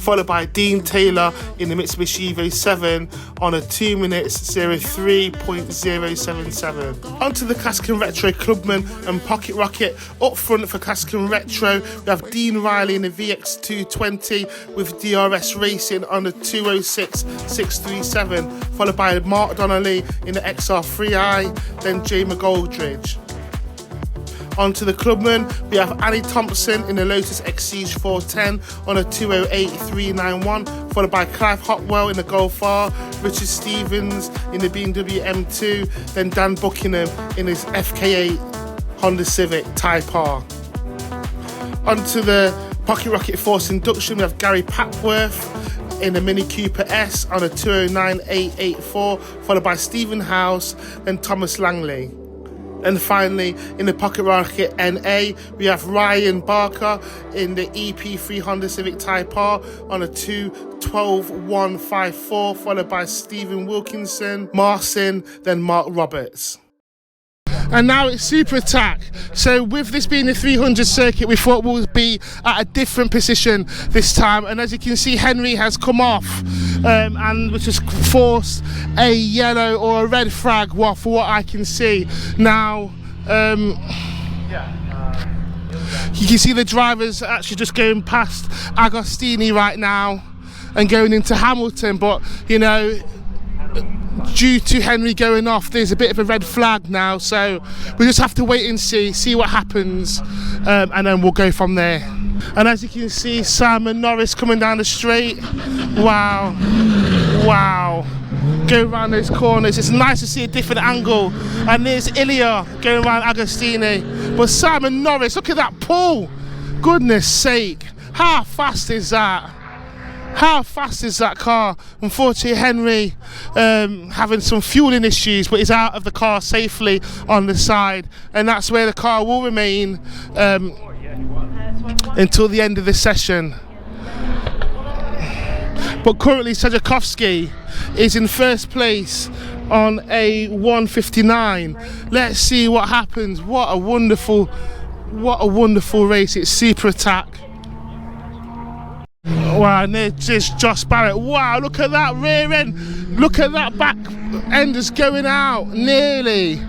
followed by Dean Taylor in the Mitsubishi Evo 7 on a 2 minutes 03.077. Onto the Cascan Retro Clubman and Pocket Rocket. Up front for Cascan Retro, we have Dean Riley in the VX220 with DRS Racing on a 206.637, followed by Mark Donnelly in the XR3i, then Jay McGoldridge. Onto the Clubman, we have Annie Thompson in the Lotus Exige 410 on a 208.391, followed by Clive Hotwell in the Golf R, Richard Stevens in the BMW M2, then Dan Buckingham in his FK8 Honda Civic Type R. Onto the Pocket Rocket Force Induction, we have Gary Papworth in the Mini Cooper S on a 209.884, followed by Stephen House, then Thomas Langley. And finally, in the Pocket Rocket NA, we have Ryan Barker in the EP3 Honda Civic Type R on a 212.154, followed by Stephen Wilkinson, Marcin, then Mark Roberts. And now it's Super Attack. So with this being the 300 circuit, we thought we'll be at a different position this time. And as you can see, Henry has come off, and which has forced a yellow or a red flag, for what I can see. Now, you can see the drivers actually just going past Agostini right now and going into Hamilton. But, you know, due to Henry going off, there's a bit of a red flag now, so we just have to wait and see what happens, and then we'll go from there. And as you can see, Simon Norris coming down the straight. Wow, go around those corners. It's nice to see a different angle. And there's Ilya going around Agostini, but Simon Norris, look at that pull, goodness sake, how fast is that? How fast is that car? Unfortunately, Henry having some fueling issues, but he's out of the car safely on the side, and that's where the car will remain until the end of the session. But currently, Szyjakowski is in first place on a 159. Let's see what happens. What a wonderful race. It's Super Attack. Wow, and there's just Josh Barrett. Wow, look at that rear end. Look at that back end is going out, nearly.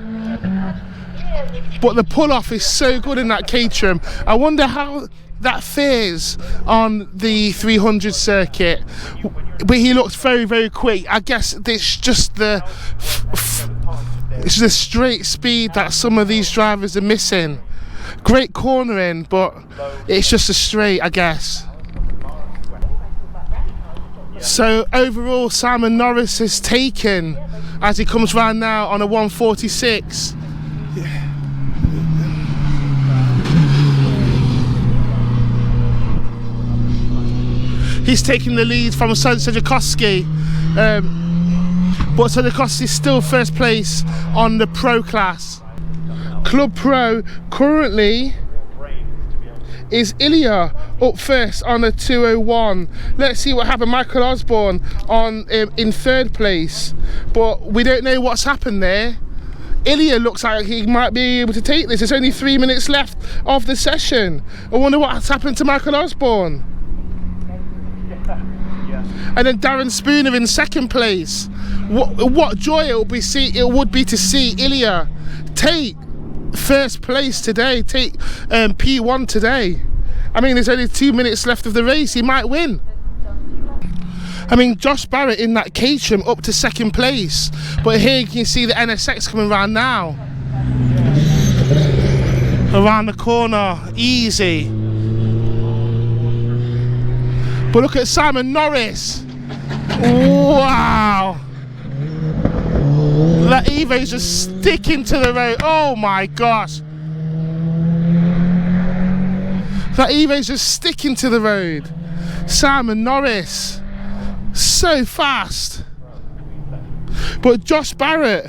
But the pull-off is so good in that Caterham. I wonder how that fares on the 300 circuit. But he looks very, very quick. I guess it's just the straight speed that some of these drivers are missing. Great cornering, but it's just a straight, I guess. So overall, Simon Norris is taken as he comes round now on a 146. He's taking the lead from Szyjakowski, but Szyjakowski is still first place on the Pro class. Club Pro currently is Ilya up first on a 201. Let's see what happened. Michael Osborne on in third place, but we don't know what's happened there. Ilya looks like he might be able to take this. There's only 3 minutes left of the session. I wonder what's happened to Michael Osborne. And then Darren Spooner in second place. What joy it would be to see Ilya take first place today, take P1 today. I mean, there's only 2 minutes left of the race, he might win. I mean, Josh Barrett in that Caterham up to second place, but here you can see the NSX coming around now. Around the corner, easy. But look at Simon Norris. Wow. That Evo's just sticking to the road. Oh my gosh. That Evo's just sticking to the road. Simon Norris. So fast. But Josh Barrett,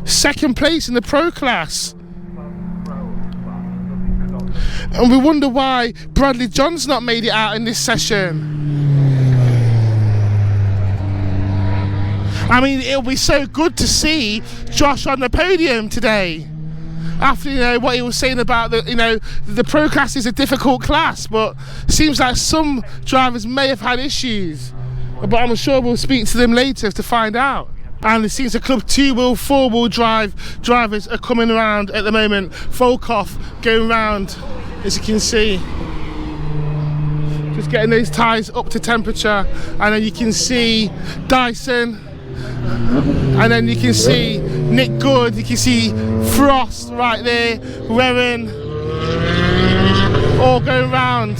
second place in the Pro class. And we wonder why Bradley John's not made it out in this session. I mean, it'll be so good to see Josh on the podium today. After, you know, what he was saying about the, you know, the Pro class is a difficult class, but seems like some drivers may have had issues. But I'm sure we'll speak to them later to find out. And it seems the Club 2-wheel, 4-wheel drive drivers are coming around at the moment. Volkov going around, as you can see. Just getting those tyres up to temperature. And then you can see Dyson. And then you can see Nick Good. You can see Frost right there. Warren. All going around.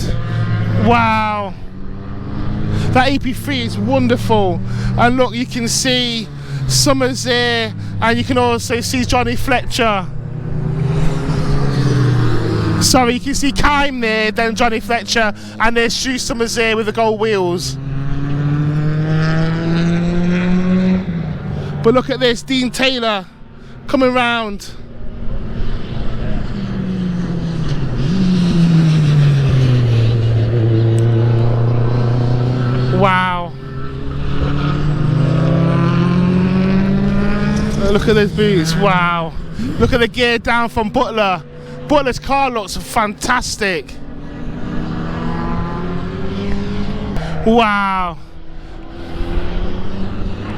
Wow. That AP3 is wonderful, and look, you can see Summers there, and you can also see Johnny Fletcher. Sorry, you can see Kime there, then Johnny Fletcher, and there's Stu Summers there with the gold wheels. But look at this, Dean Taylor coming round. Wow. Look at those boots, wow. Look at the gear down from Butler. Butler's car looks fantastic. Wow.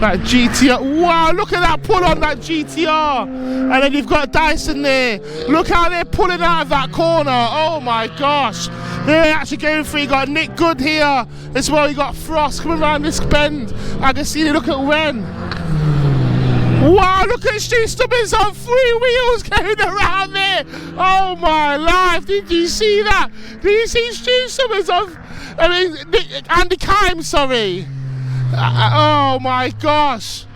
That GTR, wow, look at that pull on that GTR. And then you've got Dyson there. Look how they're pulling out of that corner, oh my gosh. They're actually going for it. You got Nick Good here as well. You got Frost coming around this bend. I can see, look at Wen. Wow, look at Stu Stubbins on 3 wheels going around there. Oh my life, did you see that? Did you see Stu Stubbins on, Andy Kime, sorry. Oh my gosh.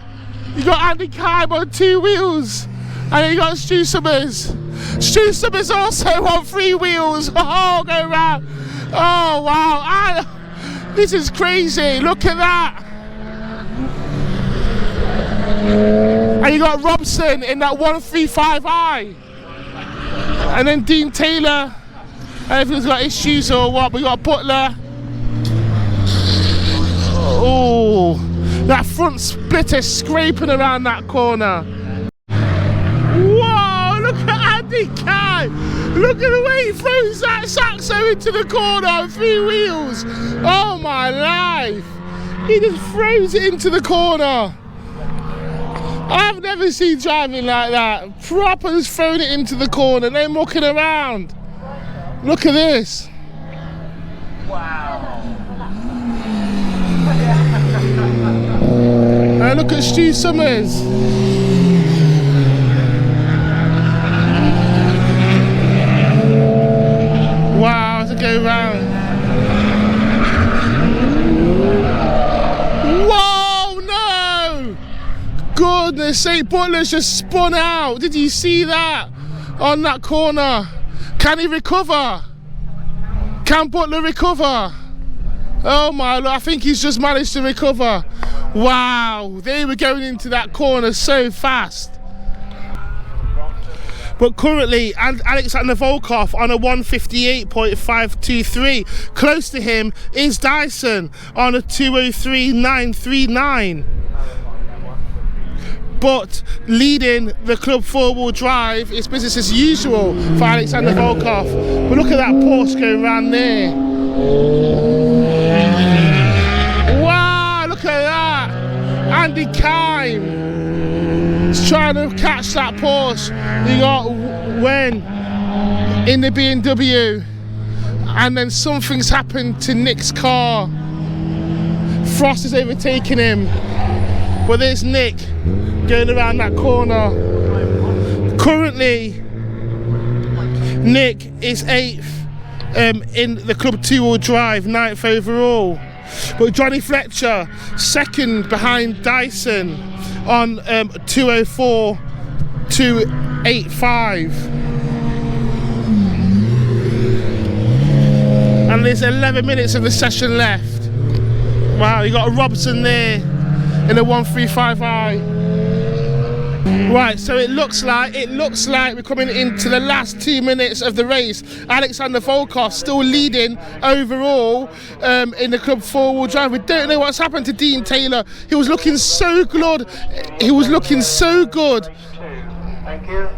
You got Andy Kime on 2 wheels. And then you got Stu Summers. Stu Summers also on 3 wheels. Oh, go round. Oh, wow. This is crazy. Look at that. And you got Robson in that 135i. And then Dean Taylor. Everyone's got issues or what. We got Butler. Oh, that front splitter scraping around that corner. Whoa, look at Andy Kime. Look at the way he throws that Saxo into the corner on 3 wheels. Oh my life. He just throws it into the corner. I've never seen driving like that. Proper just throwing it into the corner, then walking around. Look at this. Wow. And look at Stu Summers. Wow, to go round. Whoa, no! Goodness sake, Butler's just spun out. Did you see that? On that corner. Can he recover? Can Butler recover? Oh my Lord, I think he's just managed to recover. Wow, they were going into that corner so fast. But currently, Alexander Volkov on a 158.523. Close to him is Dyson on a 203.939. But leading the Club 4-wheel drive is business as usual for Alexander Volkov. But look at that Porsche going around there. Wow, look at that. Andy Kime. He's trying to catch that Porsche. You got Wen in the BMW, and then something's happened to Nick's car. Frost is overtaking him, but there's Nick going around that corner. Currently, Nick is 8th in the Club 2-wheel drive, 9th overall. But Johnny Fletcher, 2nd behind Dyson on 204 285. And there's 11 minutes of the session left. Wow, you got a Robson there in a 135i. Right, so it looks like we're coming into the last 2 minutes of the race. Alexander Volkov still leading overall in the Club 4-wheel drive. We don't know what's happened to Dean Taylor. He was looking so good. He was looking so good. Thank you.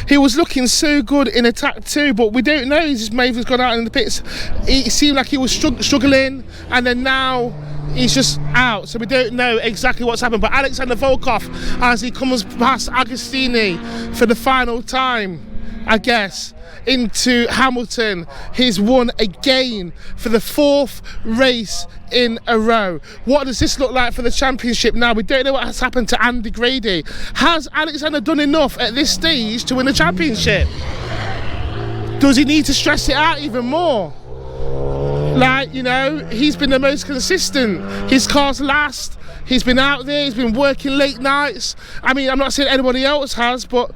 He was looking so good in attack 2, but we don't know. He's just maybe gone out in the pits. It seemed like he was struggling, and then now he's just out, so we don't know exactly what's happened. But Alexander Volkov, as he comes past Agostini for the final time, I guess, into Hamilton, he's won again for the 4th race in a row. What does this look like for the championship now? We don't know what has happened to Andy Grady. Has Alexander done enough at this stage to win the championship? Does he need to stress it out even more? Like, you know, he's been the most consistent. His car's last. He's been out there. He's been working late nights. I mean, I'm not saying anybody else has, but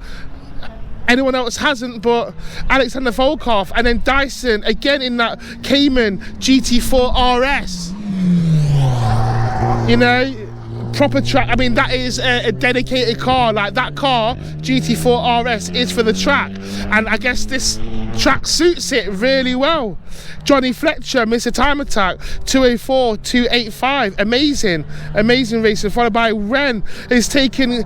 anyone else hasn't, but Alexander Volkov, and then Dyson again in that Cayman GT4 RS. You know, proper track. I mean, that is a dedicated car. Like, that car, GT4 RS, is for the track, and I guess this track suits it really well. Johnny Fletcher, Mr. Time Attack, 204 285. Amazing racing, followed by Ren is taking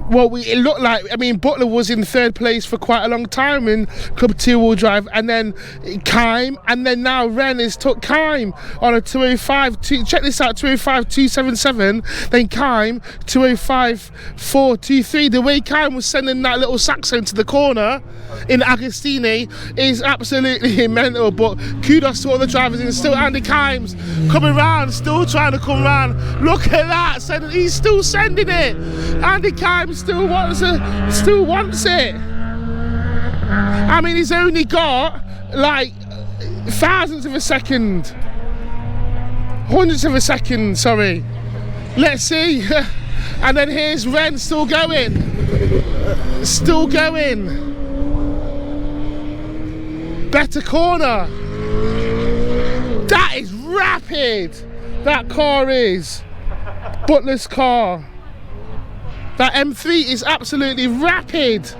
well, it looked like, I mean, Butler was in 3rd place for quite a long time in Club 2-wheel drive, and then Kime, and then now Ren has took Kime on a 205, check this out, 205 277, then Kime 205 423. The way Kime was sending that little saxo to the corner in Agostini is absolutely mental, but kudos to all the drivers, and still Andy Kime's coming round, still trying to come round. Look at that, he's still sending it. Andy Kime still wants it. I mean, he's only got like thousandths of a second, hundredths of a second, sorry. Let's see. And then here's Ren still going. Better corner. That is rapid. That car is. Butler's car. That M3 is absolutely rapid.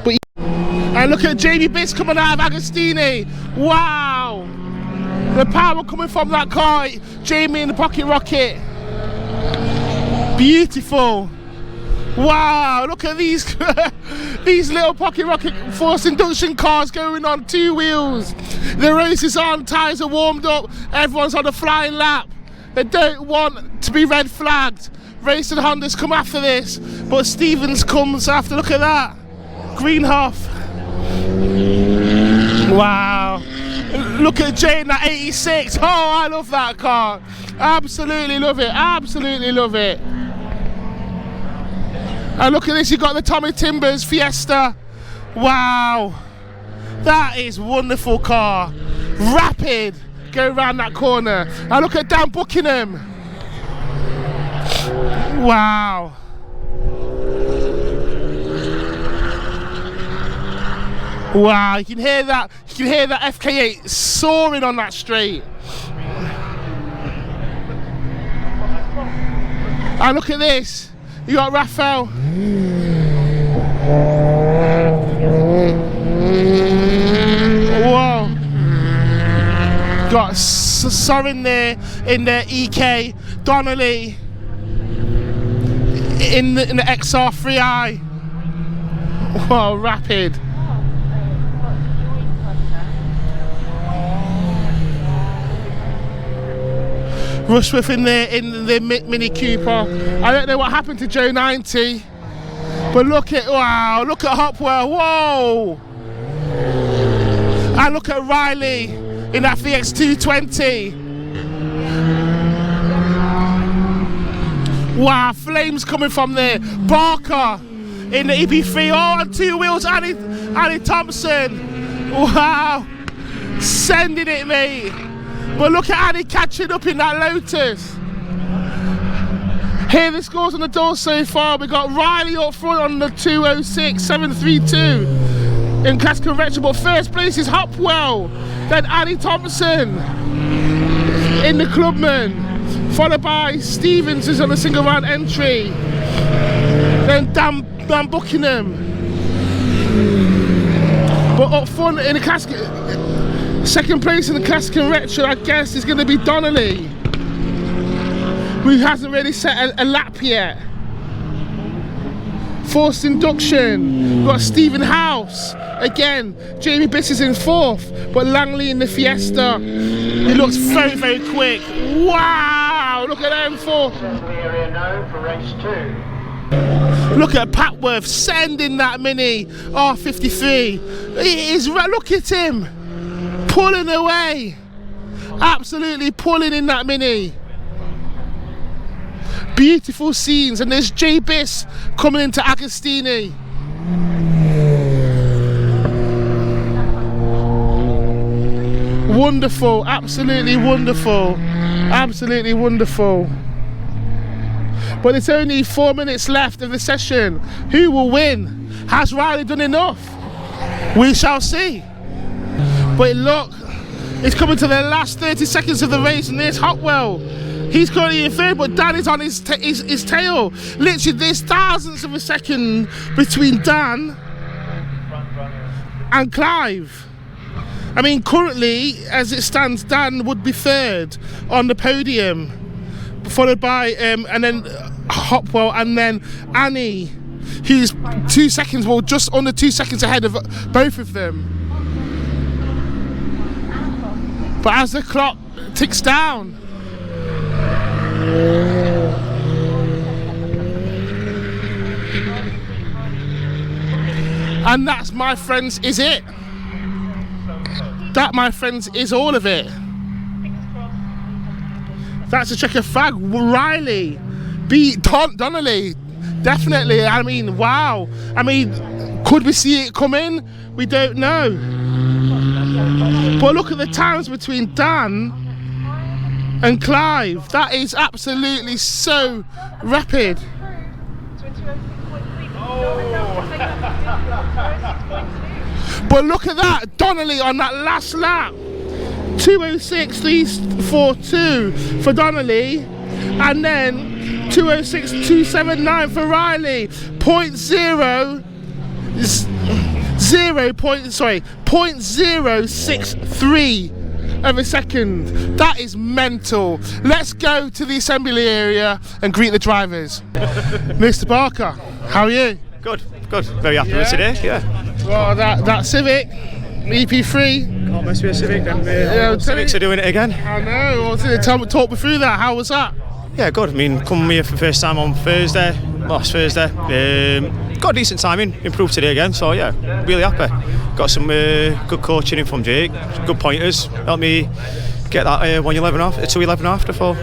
But and look at Jamie Biss coming out of Agostini. Wow. The power coming from that car. Jamie in the pocket rocket. Beautiful. Wow, look at these these little pocket rocket force induction cars going on 2 wheels. The race is on, tyres are warmed up, everyone's on a flying lap. They don't want to be red flagged. Racing Honda's come after this, but Stevens comes after. Look at that. Greenhoff. Wow. Look at Jay in that 86. Oh, I love that car. Absolutely love it. Absolutely love it. And look at this, you've got the Tommy Timbers Fiesta. Wow. That is wonderful car. Rapid. Go around that corner. And look at Dan Buckingham. Wow. Wow, you can hear that FK8 soaring on that straight. And look at this. You got Raphael. Whoa. Got Sorin there in the EK. Donnelly in the XR3i. Whoa, rapid. Rushworth in the Mini Cooper. I don't know what happened to Joe 90, but look at Hopwell, whoa! And look at Riley in that VX 220. Wow, flames coming from there. Barker in the EP3, on 2 wheels, Annie Thompson. Wow, sending it, mate. But look at Annie catching up in that Lotus. Here the scores on the door so far. We got Riley up front on the 206.732 in class convention, but first place is Hopwell, then Annie Thompson in the Clubman, followed by Stevens, who's on a single round entry, then Dan Buckingham. But up front in the class, second place in the classic and retro, I guess, is going to be Donnelly, who hasn't really set a lap yet. Forced induction, we've got Stephen House again. Jamie Biss is in 4th, but Langley in the Fiesta. He looks very, very quick. Wow, look at them four. Look at Patworth sending that Mini R53. He is, look at him, pulling away, absolutely pulling in that Mini. Beautiful scenes, and there's Jay Biss coming into Agostini. Wonderful, absolutely wonderful, absolutely wonderful. But it's only 4 minutes left of the session. Who will win? Has Riley done enough? We shall see. But look, it's coming to the last 30 seconds of the race, and there's Hopwell. He's currently in 3rd, but Dan is on his tail. Literally, there's thousandths of a second between Dan and Clive. I mean, currently, as it stands, Dan would be 3rd on the podium, followed by and then Hopwell, and then Annie, who's 2 seconds, well, just under 2 seconds ahead of both of them. But as the clock ticks down, and that's, my friends, is it. That, my friends, is all of it. That's a checker flag. Riley beat Donnelly, definitely. I mean, wow. I mean, could we see it coming? We don't know. But look at the times between Dan and Clive. That is absolutely so rapid. But look at that, Donnelly on that last lap. 206.342 for Donnelly, and then 206.279 for Riley. 0.063 of a second. That is mental. Let's go to the assembly area and greet the drivers. Mr. Barker, how are you? Good. Very happy with today. Yeah. Well, that Civic EP3. Can't mess with a Civic. Then Civics are doing it again. I know. Talk me through that. How was that? Yeah, good. I mean, coming here for the first time on last Thursday. Got decent timing, improved today again, so yeah, really happy. Got some good coaching in from Jake, good pointers, helped me get that 211 after 4.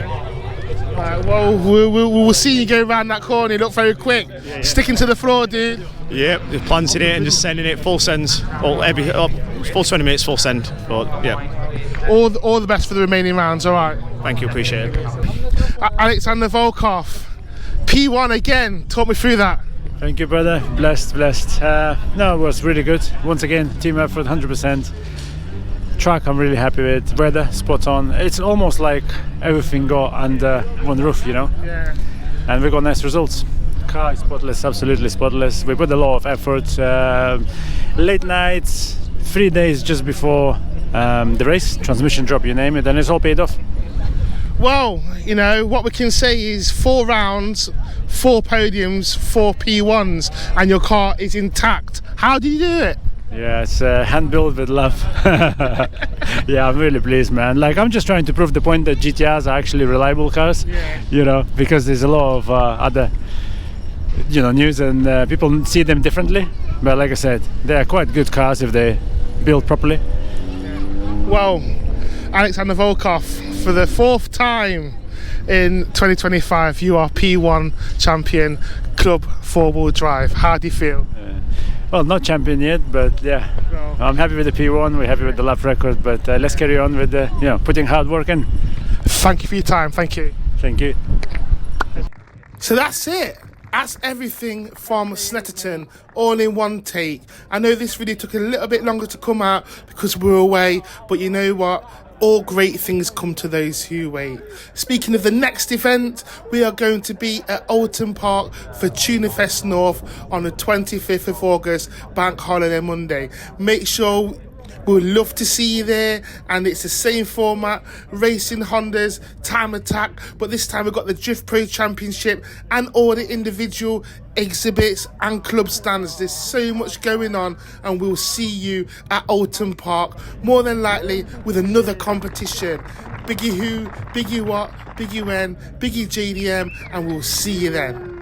Right, well, we'll see you go around that corner. You look very quick. Sticking to the floor, dude. Yep, just planting it and just sending it full sends. Full 20 minutes, full send. But yeah. All the best for the remaining rounds, alright? Thank you, appreciate it. Alexander Volkov, P1 again. Talk me through that. Thank you, brother. Blessed. No, it was really good. Once again, team effort, 100%. Track, I'm really happy with. Weather, spot on. It's almost like everything got under one roof, you know? Yeah. And we got nice results. Car is spotless, absolutely spotless. We put a lot of effort. Late nights, 3 days just before the race, transmission drop, you name it, and it's all paid off. Well, you know, what we can say is 4 rounds, 4 podiums, 4 P1s, and your car is intact. How do you do it? Yeah, it's hand built with love. Yeah, I'm really pleased, man. Like, I'm just trying to prove the point that GTRs are actually reliable cars. Yeah. You know, because there's a lot of other, you know, news and people see them differently. But like I said, they are quite good cars if they built properly. Well, Alexander Volkov, for the 4th time in 2025, you are P1 champion, club 4-wheel drive. How do you feel? Well, not champion yet, but yeah, I'm happy with the P1. We're happy with the lap record, but let's carry on with the, you know, putting hard work in. Thank you for your time. Thank you. Thank you. So that's it. That's everything from Snetterton, all in one take. I know this video took a little bit longer to come out because we're away, but you know what? All great things come to those who wait. Speaking of the next event, we are going to be at Alton Park for Tunafest North on the 25th of August, Bank Holiday Monday. Make sure, we would love to see you there, and it's the same format, racing Hondas, time attack, but this time we've got the Drift Pro Championship and all the individual exhibits and club stands. There's so much going on, and we'll see you at Alton Park, more than likely with another competition. Biggie who, Biggie what, Biggie when, BiggieJDM, and we'll see you then.